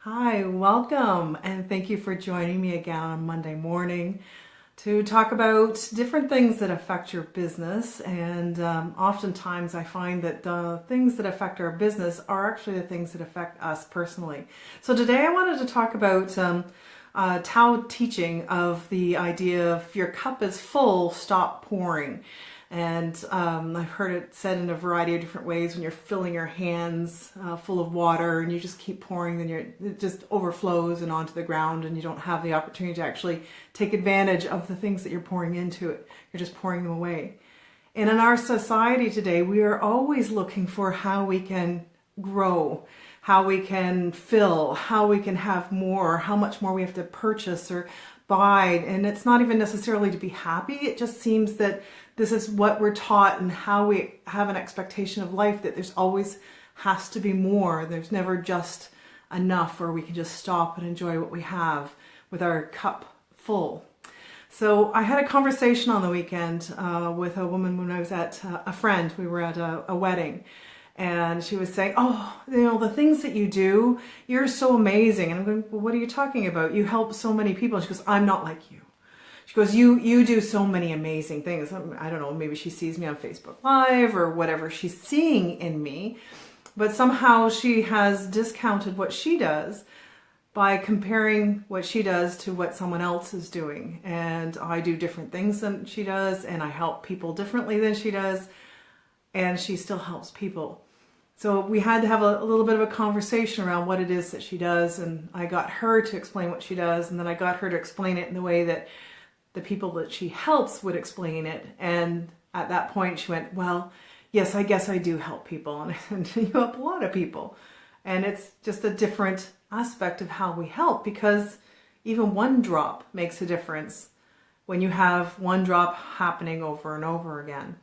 Hi, welcome, and thank you for joining me again on Monday morning to talk about different things that affect your business. And oftentimes I find that the things that affect our business are actually the things that affect us personally. So today I wanted to talk about Tao teaching of the idea of your cup is full, stop pouring. And I've heard it said in a variety of different ways. When you're filling your hands full of water and you just keep pouring, then it just overflows and onto the ground, and you don't have the opportunity to actually take advantage of the things that you're pouring into it. You're just pouring them away. And in our society today, we are always looking for how we can grow, how we can fill, how we can have more, how much more we have to purchase or buy. And it's not even necessarily to be happy. It just seems that this is what we're taught and how we have an expectation of life, that there's always has to be more. There's never just enough where we can just stop and enjoy what we have with our cup full. So I had a conversation on the weekend with a woman when I was at a friend. We were at a wedding. And she was saying, oh, the things that you do, you're so amazing. And I'm going, well, what are you talking about? You help so many people. She goes, I'm not like you. She goes, you do so many amazing things. I don't know, maybe she sees me on Facebook Live or whatever she's seeing in me. But somehow she has discounted what she does by comparing what she does to what someone else is doing. And I do different things than she does, and I help people differently than she does, and she still helps people. So we had to have a little bit of a conversation around what it is that she does, and I got her to explain what she does, and then I got her to explain it in the way that the people that she helps would explain it. And at that point she went, well, yes, I guess I do help people. And I said, you help a lot of people. And it's just a different aspect of how we help, because even one drop makes a difference when you have one drop happening over and over again.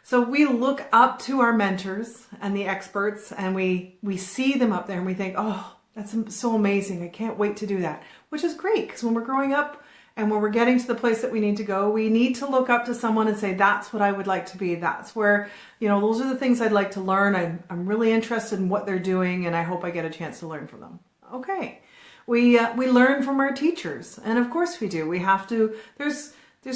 So we look up to our mentors and the experts, and we see them up there and we think, oh, that's so amazing. I can't wait to do that, which is great, because when we're growing up and when we're getting to the place that we need to go, we need to look up to someone and say, that's what I would like to be. That's where, those are the things I'd like to learn. I'm really interested in what they're doing, and I hope I get a chance to learn from them. Okay. We learn from our teachers, and of course we do. We have to, there's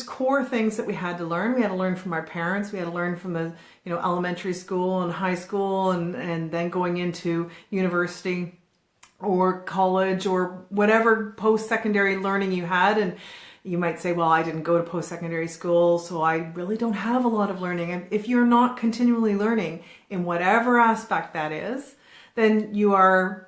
core things that we had to learn. We had to learn from our parents. We had to learn from the, elementary school and high school, and then going into university or college or whatever post-secondary learning you had. And you might say, well, I didn't go to post-secondary school, so I really don't have a lot of learning. And if you're not continually learning in whatever aspect that is, then you're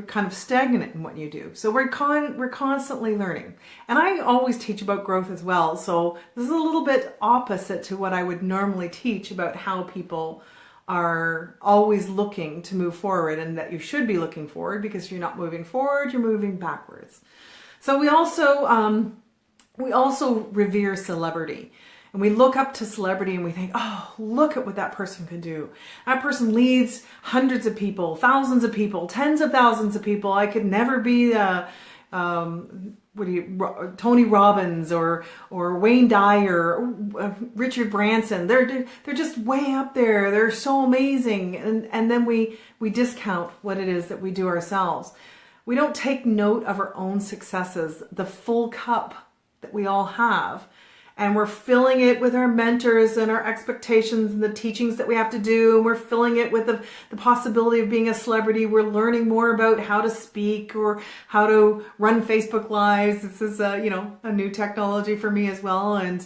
kind of stagnant in what you do. So we're constantly learning. And I always teach about growth as well. So this is a little bit opposite to what I would normally teach about how people are always looking to move forward, and that you should be looking forward, because if you're not moving forward, you're moving backwards. So we also revere celebrity. And we look up to celebrity and we think, oh, look at what that person can do. That person leads hundreds of people, thousands of people, tens of thousands of people. I could never be Tony Robbins or Wayne Dyer, or Richard Branson. They're just way up there. They're so amazing. And then we discount what it is that we do ourselves. We don't take note of our own successes, the full cup that we all have. And we're filling it with our mentors and our expectations and the teachings that we have to do. And we're filling it with the possibility of being a celebrity. We're learning more about how to speak or how to run Facebook Lives. This is, a new technology for me as well. And,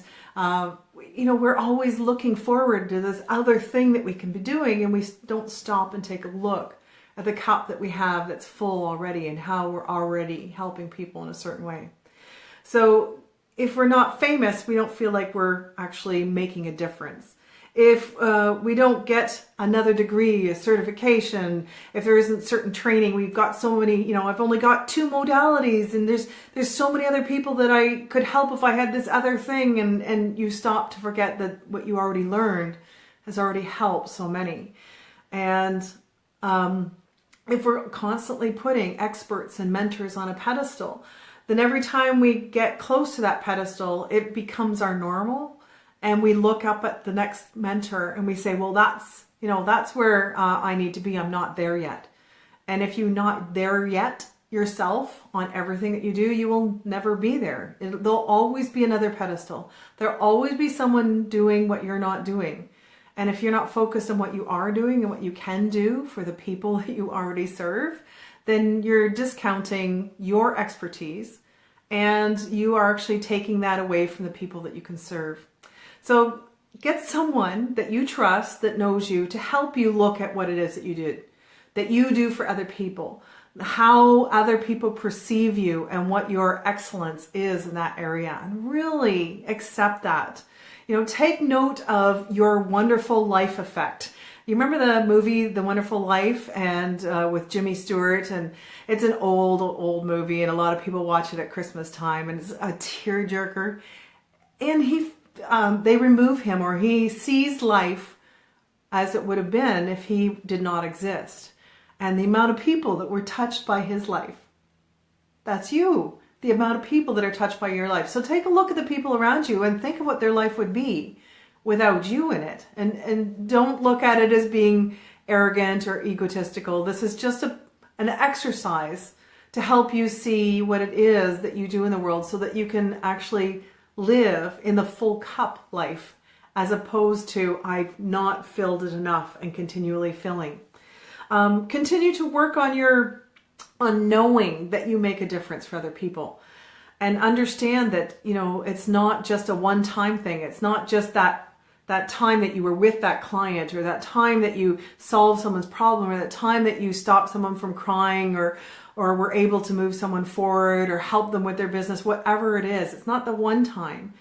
we're always looking forward to this other thing that we can be doing. And we don't stop and take a look at the cup that we have that's full already, and how we're already helping people in a certain way. So if we're not famous, we don't feel like we're actually making a difference. If we don't get another degree, a certification, if there isn't certain training, we've got so many, I've only got 2 modalities, and there's so many other people that I could help if I had this other thing, and you stop to forget that what you already learned has already helped so many. And if we're constantly putting experts and mentors on a pedestal, then every time we get close to that pedestal, it becomes our normal, and we look up at the next mentor and we say, well, that's where I need to be. I'm not there yet. And if you're not there yet, yourself on everything that you do, you will never be there. There'll always be another pedestal. There'll always be someone doing what you're not doing. And if you're not focused on what you are doing and what you can do for the people that you already serve, then you're discounting your expertise and you are actually taking that away from the people that you can serve. So get someone that you trust, that knows you, to help you look at what it is that you do for other people, how other people perceive you and what your excellence is in that area, and really accept that. Take note of your wonderful life effect. You remember the movie The Wonderful Life and with Jimmy Stewart, and it's an old movie and a lot of people watch it at Christmas time and it's a tearjerker, and they remove him, or he sees life as it would have been if he did not exist, and the amount of people that were touched by his life. That's you. The amount of people that are touched by your life. So take a look at the people around you and think of what their life would be without you in it. And don't look at it as being arrogant or egotistical. This is just an exercise to help you see what it is that you do in the world so that you can actually live in the full cup life, as opposed to I've not filled it enough and continually filling. Continue to work on knowing that you make a difference for other people, and understand that, it's not just a one-time thing. It's not just that time that you were with that client, or that time that you solved someone's problem, or that time that you stopped someone from crying, or were able to move someone forward or help them with their business, whatever it is. It's not the one time.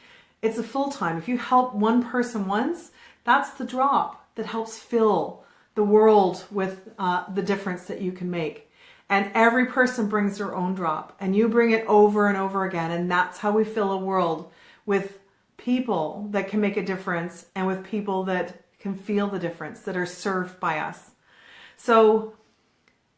It's a full time. If you help one person once, that's the drop that helps fill the world with the difference that you can make. And every person brings their own drop, and you bring it over and over again. And that's how we fill a world, with people that can make a difference and with people that can feel the difference, that are served by us. So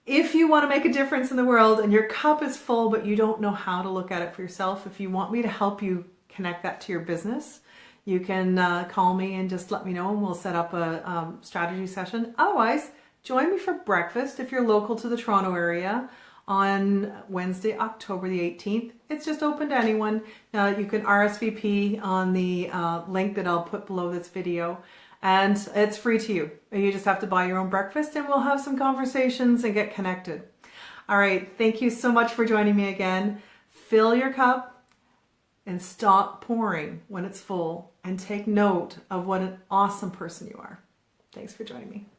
if you want to make a difference in the world and your cup is full, but you don't know how to look at it for yourself, if you want me to help you connect that to your business, you can call me and just let me know, and we'll set up a strategy session. Otherwise, join me for breakfast if you're local to the Toronto area on Wednesday, October the 18th. It's just open to anyone. You can RSVP on the link that I'll put below this video, and it's free to you. You just have to buy your own breakfast, and we'll have some conversations and get connected. All right, thank you so much for joining me again. Fill your cup and stop pouring when it's full, and take note of what an awesome person you are. Thanks for joining me.